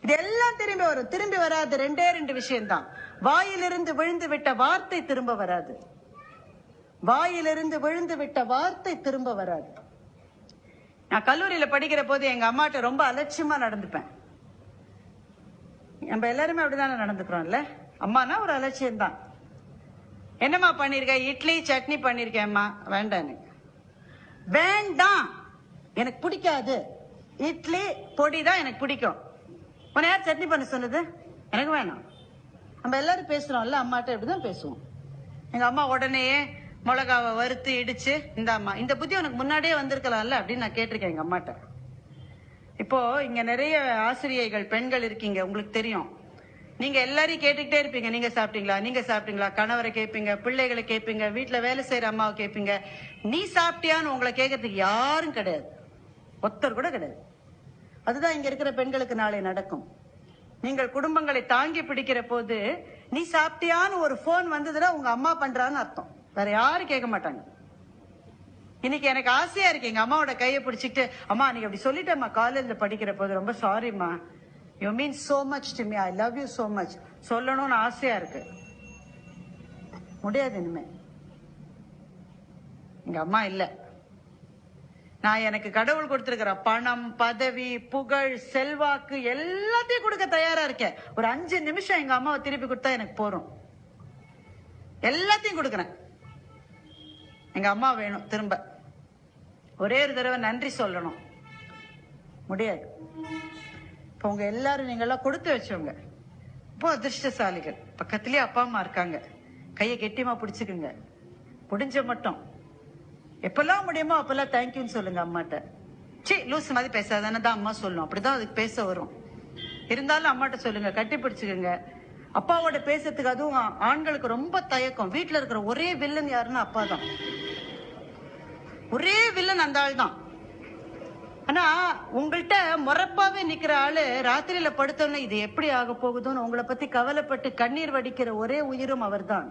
இதெல்லாம் திரும்பி வரும். திரும்பி வராது ரெண்டே ரெண்டு விஷயம்தான். வாயிலிருந்து விழுந்து விட்ட வார்த்தை திரும்ப வராது. வாயிலிருந்து விழுந்து விட்ட வார்த்தை திரும்ப வராது. நான் கல்லூரியில படிக்கிற போது எங்க அம்மாட்ட ரொம்ப அலட்சியமா நடந்துப்பேன். நம்ம எல்லாருமே அப்படிதானே நடந்துக்கிறோம்ல. அம்மானா ஒரு அலட்சியம் தான். என்னம்மா பண்ணிருக்க? இட்லி சட்னி பண்ணிருக்கேம்மா. வேண்டாம், எனக்கு வேண்டாம், எனக்கு பிடிக்காது. இட்லி பொடி தான் எனக்கு பிடிக்கும். உன்னை யார் சட்னி பண்ண சொன்னது? எனக்கு வேணாம். நம்ம எல்லாரும் பேசுறோம்ல, அம்மாட்ட இப்படிதான் பேசுவோம். எங்க அம்மா உடனேயே மிளகாவை வறுத்து இடிச்சு, இந்த அம்மா இந்த புத்தி உனக்கு முன்னாடியே வந்திருக்கலாம்ல அப்படின்னு நான் கேட்டிருக்கேன் எங்க அம்மாட்ட. இப்போ இங்க நிறைய ஆசிரியைகள் பெண்கள் இருக்கீங்க, உங்களுக்கு தெரியும். நீங்க எல்லாரையும் கேட்டுக்கிட்டே இருப்பீங்க. நீங்க சாப்பிட்டீங்களா, நீங்க சாப்பிட்டீங்களா, கணவரை கேட்பீங்க, பிள்ளைகளை கேட்பீங்க, வீட்டுல வேலை செய்யற அம்மாவை கேட்பீங்க. நீ சாப்பிட்டியான்னு உங்களை கேட்கறதுக்கு யாரும் கிடையாது, ஒருத்தர் கூட கிடையாது. அதுதான் இங்க இருக்கிற பெண்களுக்கு நாளை நடக்கும். நீங்கள் குடும்பங்களை தாங்கி பிடிக்கிற போது நீ சாப்பிட்டியான்னு ஒரு போன் வந்ததுன்னா உங்க அம்மா பண்றான்னு அர்த்தம். வேற யாரும் கேட்க மாட்டாங்க. இன்னைக்கு எனக்கு ஆசையா இருக்கு எங்க அம்மாவோட கையை பிடிச்சிட்டு, அம்மா நீங்க அப்படி சொல்லிட்டேம்மா காலேஜ்ல படிக்கிற போது, ரொம்ப சாரிம்மா, you mean so much to me, I love you so much சொல்லணும்னு ஆசையா இருக்கு. முடியாது இனிமே. எங்க அம்மா இல்ல. நான் எனக்கு கடவுள் கொடுத்திருக்கிற பணம், பதவி, புகழ், செல்வாக்கு எல்லாத்தையும் கொடுக்க தயாரா இருக்கேன். ஒரு 5 நிமிஷம் எங்க அம்மாவை திருப்பி கொடுத்தா எனக்கு போறோம். எல்லாத்தையும் கொடுக்கறேன். எங்க அம்மா வேணும். திரும்ப ஒரே ஒரு தடவை நன்றி சொல்லணும். முடியாது. இப்ப உங்க எல்லாரும் நீங்க எல்லாம் கொடுத்து வச்சவங்க, இப்போ அதிர்ஷ்டசாலிகள். பக்கத்திலேயே அப்பா அம்மா இருக்காங்க. கையை கெட்டியமா பிடிச்சுக்குங்க. முடிஞ்ச மட்டும் எப்பெல்லாம் முடியுமோ அப்பெல்லாம் தேங்க்யூன்னு சொல்லுங்க அம்மாட்ட. சி லூஸ் மாதிரி பேசாதானே தான் அம்மா சொல்லும். அப்படிதான் அதுக்கு பேச வரும். இருந்தாலும் அம்மாட்ட சொல்லுங்க, கட்டி பிடிச்சுக்குங்க. அப்பாவோட பேசுறதுக்கு, அதுவும் ஆண்களுக்கு ரொம்ப தயக்கம். வீட்டுல இருக்கிற ஒரே வில்லன் யாருன்னா அப்பா தான். ஒரே வில்லன் அந்த ஆள் தான். ஆனா உங்கள்கிட்ட முறப்பாவே நிக்கிற ஆளு ராத்திரியில படுத்தோன்னு இது எப்படி ஆக போகுதுன்னு உங்களை பத்தி கவலைப்பட்டு கண்ணீர் வடிக்கிற ஒரே உயிரும் அவர் தான்.